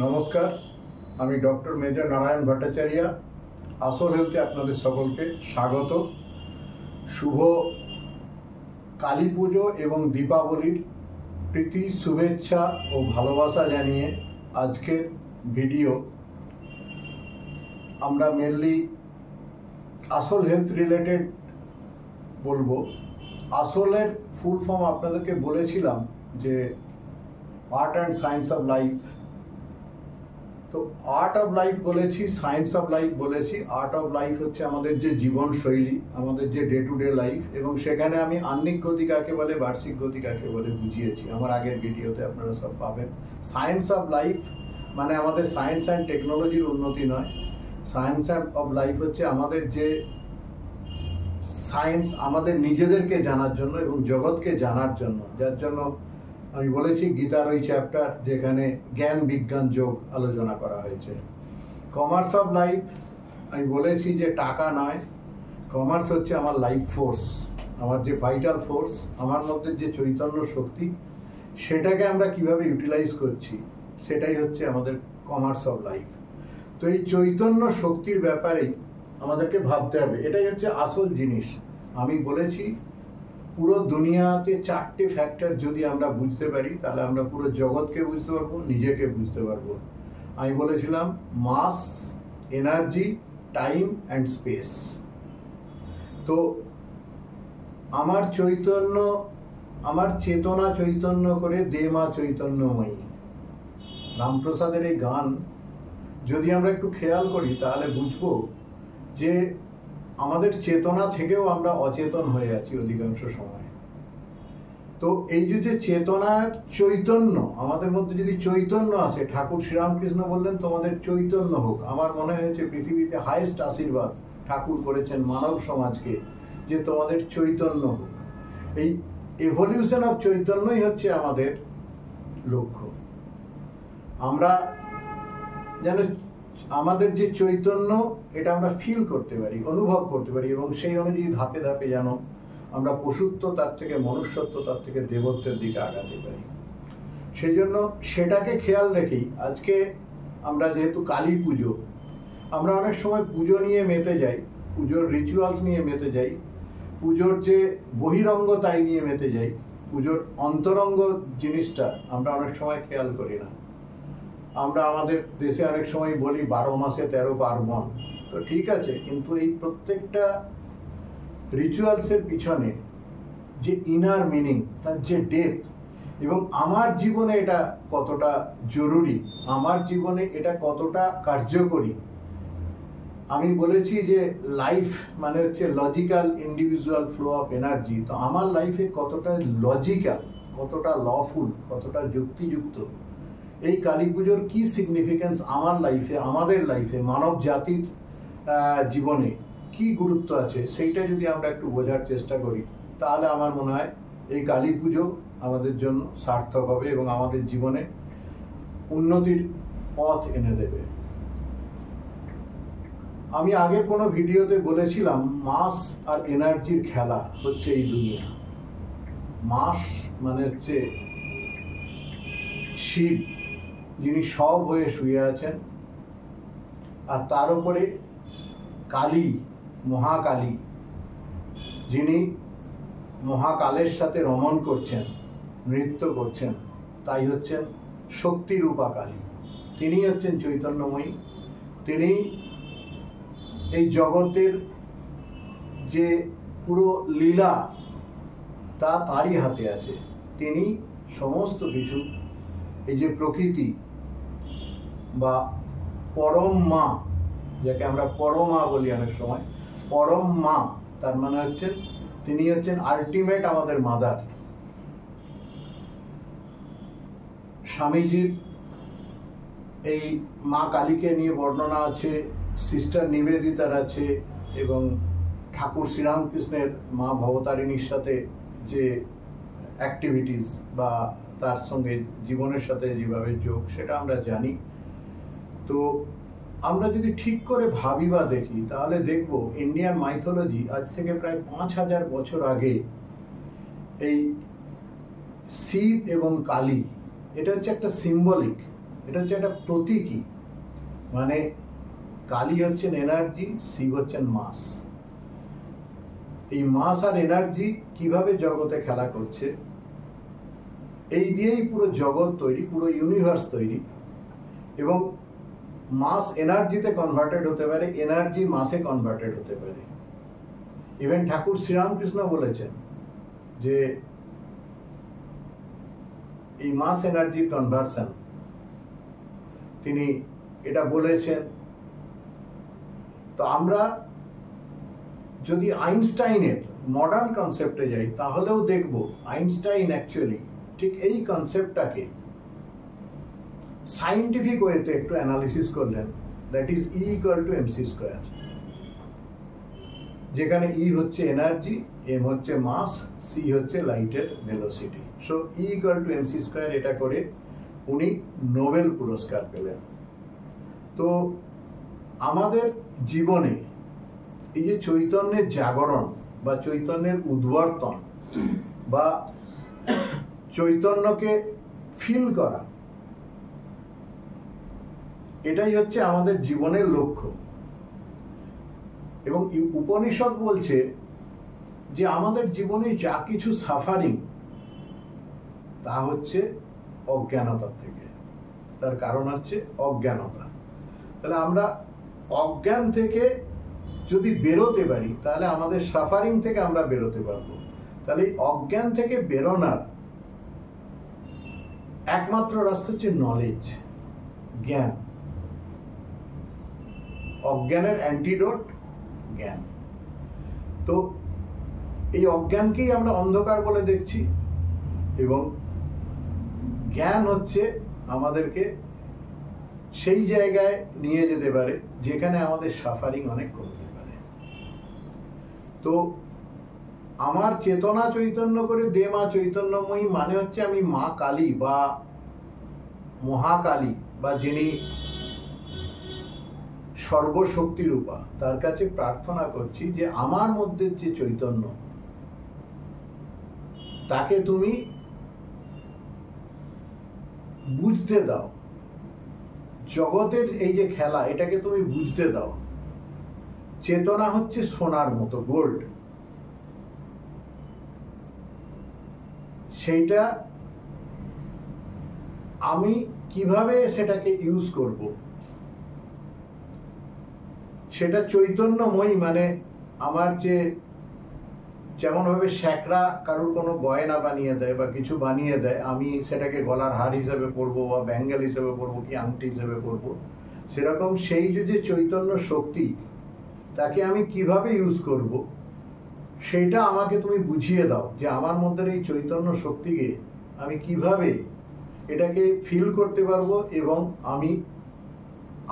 নমস্কার, আমি doctor major Narayan Bhattacharya. আসল হেলথে আপনাদের সকলকে স্বাগত। শুভ কালী পুজো এবং দীপাবলির প্রীতি, শুভেচ্ছা ও ভালোবাসা জানিয়ে আজকের ভিডিও আমরা মেনলি আসল হেলথ রিলেটেড বলবো। আসলের ফুল ফর্ম আপনাদেরকে বলেছিলাম যে art and science of life. তো আর্ট অফ লাইফ বলেছি, সায়েন্স অফ লাইফ বলেছি। আর্ট অফ লাইফ হচ্ছে আমাদের যে জীবনশৈলী, আমাদের যে ডে টু ডে লাইফ, এবং সেখানে আমি আহ্নিক গতি কাকে বলে, বার্ষিক গতি কাকে বলে বুঝিয়েছি আমার আগের ভিডিওতে, আপনারা সব পাবেন। সায়েন্স অফ লাইফ মানে আমাদের সায়েন্স অ্যান্ড টেকনোলজির উন্নতি নয়। সায়েন্স অফ লাইফ হচ্ছে আমাদের যে সায়েন্স আমাদের নিজেদেরকে জানার জন্য এবং জগৎকে জানার জন্য, যার জন্য আমি বলেছি গীতার ওই চ্যাপ্টার যেখানে জ্ঞান বিজ্ঞান যোগ আলোচনা করা হয়েছে। কমার্স অফ লাইফ আমি বলেছি যে টাকা নয়, কমার্স হচ্ছে আমার লাইফ ফোর্স, আমার যে ভাইটাল ফোর্স, আমার মধ্যে যে চৈতন্য শক্তি, সেটাকে আমরা কিভাবে ইউটিলাইজ করছি, সেটাই হচ্ছে আমাদের কমার্স অফ লাইফ। তো এই চৈতন্য শক্তির ব্যাপারেই আমাদেরকে ভাবতে হবে, এটাই হচ্ছে আসল জিনিস। আমি বলেছি পুরো দুনিয়াতে 4টে ফ্যাক্টর যদি আমরা বুঝতে পারি, তাহলে আমরা পুরো জগৎকে বুঝতে পারবো, নিজেকে বুঝতে পারবো। আমি বলেছিলাম মাস, এনার্জি, টাইম অ্যান্ড স্পেস। তো আমার চৈতন্য, আমার চেতনা চৈতন্য করে দে মা চৈতন্যময়ী, রামপ্রসাদের এই গান যদি আমরা একটু খেয়াল করি তাহলে বুঝবো যে আমাদের চেতনা থেকেও আমরা অচেতন হয়ে আছি অধিকাংশ সময়। তো এই যে চেতনার চৈতন্য, আমাদের মধ্যে যদি চৈতন্য আসে, ঠাকুর শ্রীরামকৃষ্ণ বললেন তোমাদের চৈতন্য হোক। আমার মনে হয়েছে পৃথিবীতে হাইয়েস্ট আশীর্বাদ ঠাকুর করেছেন মানব সমাজকে, যে তোমাদের চৈতন্য হোক। এই এভলিউশন অফ চৈতন্যই হচ্ছে আমাদের লক্ষ্য। আমরা যেন আমাদের যে চৈতন্য, এটা আমরা ফিল করতে পারি, অনুভব করতে পারি, এবং সেই অনুযায়ী ধাপে ধাপে যেন আমরা পশুত্ব তার থেকে মনুষ্যত্ব, তার থেকে দেবত্বের দিকে আগাতে পারি। সেই জন্য সেটাকে খেয়াল রেখেই আজকে আমরা, যেহেতু কালী পুজো, আমরা অনেক সময় পুজো নিয়ে মেতে যাই, পুজোর রিচুয়ালস নিয়ে মেতে যাই, পুজোর যে বহিরঙ্গ তাই নিয়ে মেতে যাই, পুজোর অন্তরঙ্গ জিনিসটা আমরা অনেক সময় খেয়াল করি না। আমরা আমাদের দেশে অনেক সময় বলি 12 মাসে 13 পার্বণ। তো ঠিক আছে, কিন্তু এই প্রত্যেকটা রিচুয়ালসের পিছনে যে ইনার মিনিং, তার যে ডেপথ, এবং আমার জীবনে এটা কতটা জরুরি, আমার জীবনে এটা কতটা কার্যকরী। আমি বলেছি যে লাইফ মানে হচ্ছে logical individual flow of energy. তো আমার লাইফে কতটা লজিক্যাল, কতটা লফুল, কতটা যুক্তিযুক্ত, এই কালী পুজোর কি সিগনিফিকেন্স আমার লাইফে, আমাদের লাইফে, মানব জাতির জীবনে কি গুরুত্ব আছে, সেইটা যদি আমরা একটু বোঝার চেষ্টা করি, তাহলে আমার মনে হয় এই কালী পুজো আমাদের জন্য সার্থক হবে এবং আমাদের জীবনে উন্নতির পথ এনে দেবে। আমি আগের কোনো ভিডিওতে বলেছিলাম মাস আর এনার্জির খেলা হচ্ছে এই দুনিয়া। মাস মানে হচ্ছে শিব, যিনি সব হয়ে শুয়ে আছেন, আর তার উপরে কালী, মহাকালী, যিনি মহাকালের সাথে রমণ করছেন, নৃত্য করছেন, তাই হচ্ছেন শক্তিরূপা কালী। তিনি হচ্ছেন চৈতন্যময়ী। তিনি এই জগতের যে পুরো লীলা, তা তারই হাতে আছে। তিনি সমস্ত কিছু, এই যে প্রকৃতি বা পরম মা, যাকে আমরা পরমা বলি অনেক সময়, পরম মা, তার মানে হচ্ছেন তিনি হচ্ছেন আলটিমেট আমাদের মাদার। স্বামীজির এই মা কালীকে নিয়ে বর্ণনা আছে, সিস্টার নিবেদিতার আছে, এবং ঠাকুর শ্রীরামকৃষ্ণের মা ভবতারিণীর সাথে যে অ্যাক্টিভিটিস বা তার সঙ্গে জীবনের সাথে যেভাবে যোগ, সেটা আমরা জানি। তো আমরা যদি ঠিক করে ভাবি বা দেখি, তাহলে দেখব ইন্ডিয়ান মাইথোলজি আজ থেকে প্রায় 5000 বছর আগে এই শিব এবং কালী, এটা হচ্ছে একটা সিম্বলিক এটা হচ্ছে একটা প্রতীকী, মানে কালী হচ্ছেন এনার্জি, শিব হচ্ছেন মাস। এই মাস আর এনার্জি কিভাবে জগতে খেলা করছে, এই দিয়েই পুরো জগৎ তৈরি, পুরো ইউনিভার্স তৈরি। এবং মাস এনার্জিতে কনভার্টেড হতে পারে, এনার্জি মাসে কনভার্টেড হতে পারে। ইভেন ঠাকুর শ্রীরামকৃষ্ণ বলেছেন যে এই মাস এনার্জির কনভার্সন, তিনি এটা বলেছেন। তো আমরা যদি আইনস্টাইনের মডার্ন কনসেপ্টে যাই, তাহলেও দেখব আইনস্টাইন অ্যাকচুয়ালি ঠিক এই কনসেপ্টটাকে সাইন্টিফিক ওয়েতে একটু অ্যানালিসিস করলেন, that is E = mc square, যেখানে E হচ্ছে এনার্জি, M হচ্ছে মাস, C হচ্ছে লাইটের velocity. So E = mc square, এটা করে উনি নোবেল পুরস্কার পেলেন। তো আমাদের জীবনে এই যে চৈতন্যের জাগরণ বা চৈতন্যের উদ্বর্তন বা চৈতন্যকে ফিল করা, এটাই হচ্ছে আমাদের জীবনের লক্ষ্য। এবং উপনিষদ বলছে যে আমাদের জীবনে যা কিছু সাফারিং, তা হচ্ছে অজ্ঞানতার থেকে। তার কারণ হচ্ছে অজ্ঞানতা। তাহলে আমরা অজ্ঞান থেকে যদি বেরোতে পারি, তাহলে আমাদের সাফারিং থেকে আমরা বেরোতে পারবো। তাহলে এই অজ্ঞান থেকে বেরোনার একমাত্র রাস্তা হচ্ছে নলেজ, জ্ঞান। অজ্ঞানের অ্যান্টিডোট জ্ঞান। তো এই অজ্ঞানকেই আমরা অন্ধকার বলে দেখছি, এবং জ্ঞান হচ্ছে আমাদেরকে সেই জায়গায় নিয়ে যেতে পারে যেখানে আমাদের সাফারিং অনেক কমতে পারে। তো আমার চেতনা চৈতন্য করে দে মা চৈতন্যময়ী, মানে হচ্ছে আমি মা কালী বা মহাকালী বা যিনি সর্বশক্তিরূপা, তার কাছে প্রার্থনা করছি যে আমার মধ্যে যে চৈতন্য, তাকে তুমি বুঝতে দাও। জগতের এই যে খেলা, এটাকে তুমি বুঝতে দাও। চেতনা হচ্ছে সোনার মতো, গোল্ড। সেইটা আমি কিভাবে সেটাকে ইউজ করব, সেটা চৈতন্যময়ী, মানে আমার যে যেমনভাবে শ্যাকরা কারোর কোনো গয়না বানিয়ে দেয় বা কিছু বানিয়ে দেয়, আমি সেটাকে গলার হার হিসেবে পরবো বা ব্যাঙ্গেল হিসেবে পরবো কি আংটি হিসেবে পরবো, সেরকম সেই যে চৈতন্য শক্তি, তাকে আমি কিভাবে ইউজ করব, সেইটা আমাকে তুমি বুঝিয়ে দাও। যে আমার মধ্যে এই চৈতন্য শক্তিকে আমি কিভাবে এটাকে ফিল করতে পারবো, এবং আমি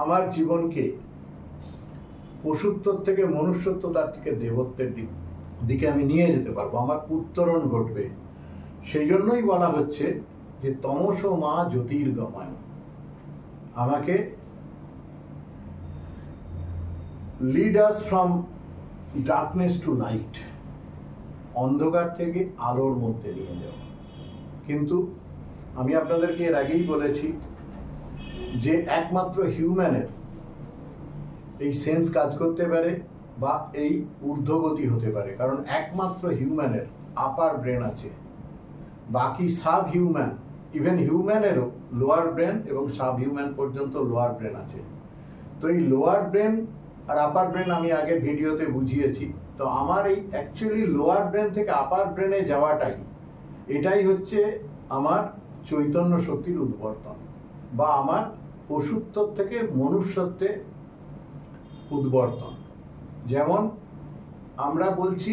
আমার জীবনকে পশুত্বর থেকে মনুষ্যত্বতার থেকে দেবত্বের দিকে আমি নিয়ে যেতে পারবো, আমার উত্তরণ ঘটবে। সেই জন্যই বলা হচ্ছে যে তমসো মা জ্যোতির্গময়, আমাকে lead us from darkness two light, অন্ধকার থেকে আলোর মধ্যে নিয়ে যাও। কিন্তু আমি আপনাদেরকে এর আগেই বলেছি যে একমাত্র হিউম্যানের এই সেন্স কাজ করতে পারে বা এই ঊর্ধ্বগতি হতে পারে, কারণ একমাত্র হিউম্যানের আপার ব্রেন আছে। বাকি সাব হিউম্যান, ইভেন হিউম্যানেরও লোয়ার ব্রেন এবং সাব হিউম্যান পর্যন্ত লোয়ার ব্রেন আছে। তো এই লোয়ার ব্রেন আর আপার ব্রেন আমি আগের ভিডিওতে বুঝিয়েছি। তো আমার এই অ্যাকচুয়ালি লোয়ার ব্রেন থেকে আপার ব্রেনে যাওয়াটাই, এটাই হচ্ছে আমার চৈতন্য শক্তির উদ্বর্তন, বা আমার পশুত্ব থেকে মনুষ্যত্বে উদ্বর্তন। যেমন আমরা বলছি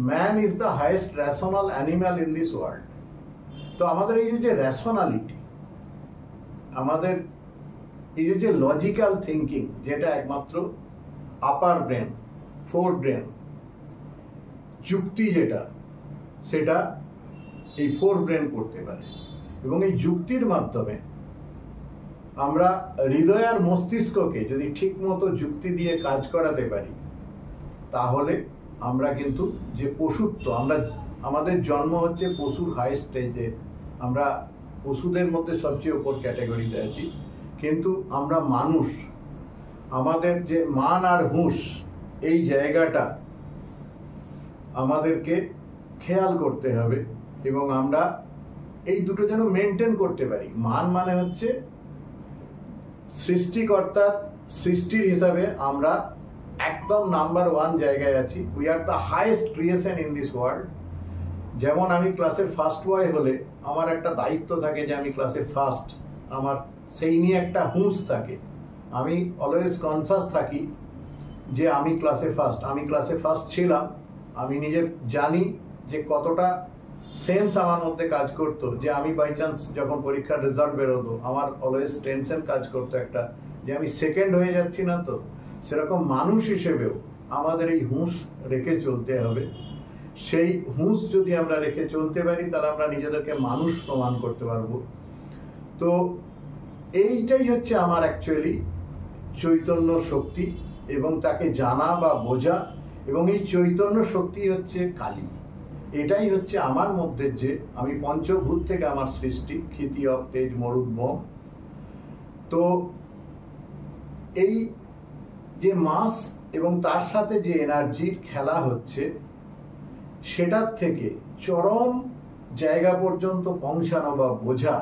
man is the highest rational animal in this world. তো আমাদের এই যে রেশনালিটি, আমাদের এই যে লজিক্যাল থিঙ্কিং, যেটা একমাত্র আপার ব্রেন, ফোর ব্রেন, যুক্তি যেটা, সেটা এই ফোর ব্রেন করতে পারে। এবং এই যুক্তির মাধ্যমে আমরা হৃদয় আর মস্তিষ্ককে যদি ঠিক মতো যুক্তি দিয়ে কাজ করাতে পারি, তাহলে আমরা কিন্তু যে পশুত্ব, আমাদের জন্ম হচ্ছে পশুর হাই স্টেজে, আমরা পশুদের মধ্যে সবচেয়ে উপর ক্যাটাগরিতে আছি, কিন্তু আমরা মানুষ, আমাদের যে মান আর হুঁশ এই জায়গাটা আমাদেরকে খেয়াল করতে হবে এবং আমরা এই দুটো যেন মেনটেন করতে পারি। মান মানে হচ্ছে সৃষ্টিকর্তার সৃষ্টির হিসাবে আমরা একদম নাম্বার 1 জায়গায় আছি। We are the highest creation in this world. যেমন আমি ক্লাসের ফার্স্ট বয় হলে আমার একটা দায়িত্ব থাকে যে আমি ক্লাসে ফার্স্ট, আমার সেই নিয়ে একটা হুঁশ থাকে, আমি অলওয়েজ কনসাস থাকি যে আমি ক্লাসে ফার্স্ট ছিলাম। আমি নিজে জানি যে কতটা সেন্স আমার মধ্যে কাজ করতো, যে আমি বাই চান্স যখন পরীক্ষার রেজাল্ট বেরোতো আমার অলওয়েজ টেনশন কাজ করতো একটা, যে আমি সেকেন্ড হয়ে যাচ্ছি না তো। সেরকম মানুষ হিসেবেও আমাদের এই হুঁশ রেখে চলতে হবে। সেই হুঁশ যদি আমরা রেখে চলতে পারি তাহলে আমরা নিজেদেরকে মানুষ প্রমাণ করতে পারবো। তো এইটাই হচ্ছে আমার অ্যাকচুয়ালি চৈতন্য শক্তি এবং তাকে জানা বা বোঝা, এবং এই চৈতন্য শক্তি হচ্ছে কালী। এটাই হচ্ছে আমার মধ্যে যে আমি পঞ্চভূত থেকে আমার সৃষ্টি, ক্ষিতি অপ তেজ মরুদ বোম। তো এই যে মাস এবং তার সাথে যে এনার্জির খেলা হচ্ছে সেটার থেকে চরম জায়গা পর্যন্ত পৌঁছানো বা বোঝা,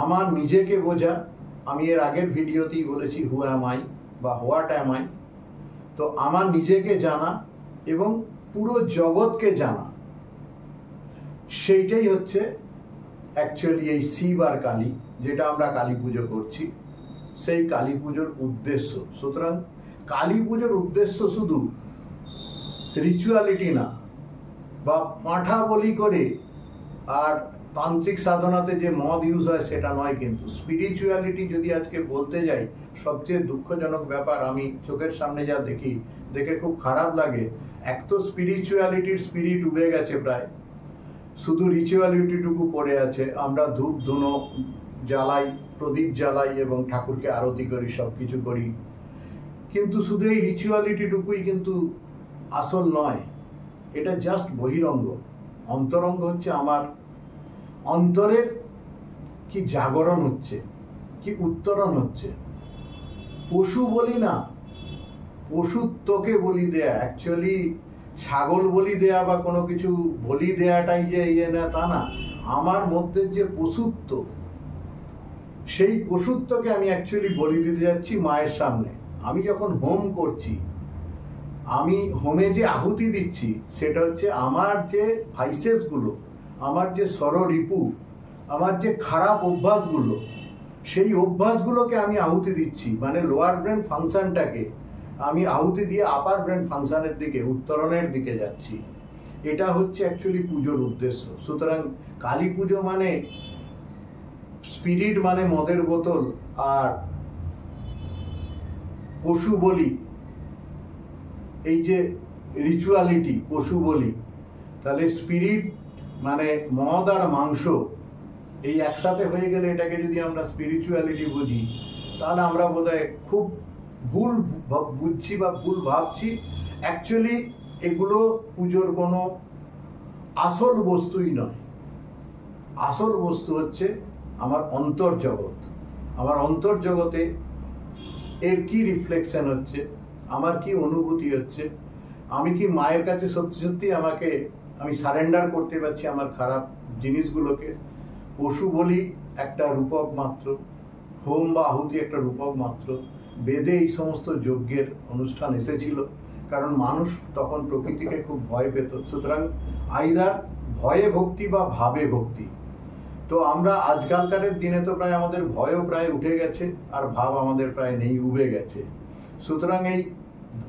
আমার নিজেকে বোঝা। আমি এর আগের ভিডিওতেই বলেছি হু অ্যাম আই বা হোয়াট অ্যাম আই। তো আমার নিজেকে জানা এবং পুরো জগৎকে জানা, সেইটাই হচ্ছে অ্যাকচুয়ালি এই শিব আর কালী, যেটা আমরা কালী পুজো করছি, সেই কালী পুজোর উদ্দেশ্য। সুতরাং কালী পুজোর উদ্দেশ্য শুধু রিচুয়ালিটি না বা পাঁঠা বলি করে আর তান্ত্রিক সাধনাতে যে মদ ইউজ হয় সেটা নয়, কিন্তু স্পিরিচুয়ালিটি যদি আজকে বলতে যাই, সবচেয়ে দুঃখজনক ব্যাপার আমি চোখের সামনে যা দেখি, দেখে খুব খারাপ লাগে। এক তো স্পিরিচুয়ালিটির স্পিরিট উবে গেছে প্রায়, শুধু রিচুয়ালিটিটুকু পড়ে আছে। আমরা ধূপ ধুনো জ্বালাই, প্রদীপ জ্বালাই এবং ঠাকুরকে আরতি করি, সব কিছু করি, কিন্তু শুধু এই রিচুয়ালিটিটুকুই কিন্তু আসল নয়। এটা জাস্ট বহিরঙ্গ। অন্তরঙ্গ হচ্ছে আমার অন্তরের কি জাগরণ হচ্ছে, কি উত্তরণ হচ্ছে। পশু বলি না, পশুত্বকে বলি দেয়া, অ্যাকচুয়ালি ছাগল বলি দেয়া বা কোনো কিছু বলি দেয়াটাই যে ইয়ে না তা না। আমার মধ্যে যে পশুত্ব, সেই পশুত্বকে আমি অ্যাকচুয়ালি বলি দিতে যাচ্ছি মায়ের সামনে। আমি যখন হোম করছি, আমি হোমে যে আহুতি দিচ্ছি সেটা হচ্ছে আমার যে ভাইসেসগুলো, আমার যে ষড়রিপু, আমার যে খারাপ অভ্যাসগুলো, সেই অভ্যাসগুলোকে আমি আহুতি দিচ্ছি। মানে লোয়ার ব্রেন ফাংশনটাকে আমি আহুতি দিয়ে আপার ব্রেন ফাংশনের দিকে, উত্তরণের দিকে যাচ্ছি। এটা হচ্ছে অ্যাকচুয়ালি পুজোর উদ্দেশ্য। সুতরাং কালী পুজো মানে স্পিরিট মানে মদের বোতল, আর পশু বলি এই যে রিচুয়ালিটি পশু বলি, তাহলে স্পিরিট মানে মদ আর মাংস এই একসাথে হয়ে গেলে এটাকে যদি আমরা স্পিরিচুয়ালিটি বুঝি, তাহলে আমরা বোধহয় খুব ভুল বুঝছি বা ভুল ভাবছি। অ্যাকচুয়ালি এগুলো পুজোর কোনো আসল বস্তুই নয়। আসল বস্তু হচ্ছে আমার অন্তর্জগৎ। আমার অন্তর্জগতে এর কি রিফ্লেকশন হচ্ছে, আমার কি অনুভূতি হচ্ছে, আমি কি মায়ের কাছে সত্যি সত্যি আমি সারেন্ডার করতে পারছি আমার খারাপ জিনিসগুলোকে। পশু বলি একটা রূপক মাত্র, হোম বা আহুতি একটা রূপক মাত্র। বেদে এই সমস্ত যজ্ঞের অনুষ্ঠান এসেছিল কারণ মানুষ তখন প্রকৃতিকে খুব ভয় পেত। সুতরাং আইদার ভয়ে ভক্তি বা ভাবে ভক্তি। তো আমরা আজকালকার দিনে তো প্রায় আমাদের ভয়ও প্রায় উঠে গেছে আর ভাব আমাদের প্রায় নেই, উবে গেছে। সুতরাং এই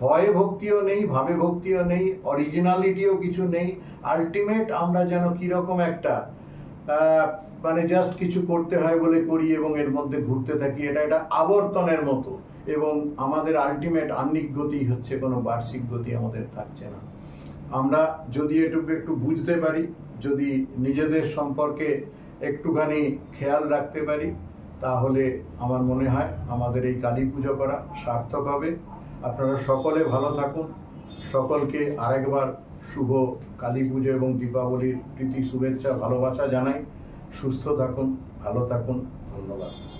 ভয়ে ভক্তিও নেই, ভাবে ভক্তিও নেই, অরিজিনালিটিও কিছু নেই। আলটিমেট আমরা যেন কিরকম একটা মানে জাস্ট কিছু করতে হয় বলে করি এবং এর মধ্যে ঘুরতে থাকি। এটা আবর্তনের মতো, এবং আমাদের আলটিমেট আহ্নিক গতি হচ্ছে, কোনো বার্ষিক গতি আমাদের থাকছে না। আমরা যদি এটুকু একটু বুঝতে পারি, যদি নিজেদের সম্পর্কে একটুখানি খেয়াল রাখতে পারি, তাহলে আমার মনে হয় আমাদের এই কালী পুজো করা সার্থক হবে। আপনারা সকলে ভালো থাকুন। সকলকে আরেকবার শুভ কালী পুজো এবং দীপাবলির প্রীতি শুভেচ্ছা ভালোবাসা জানাই। সুস্থ থাকুন, ভালো থাকুন। ধন্যবাদ।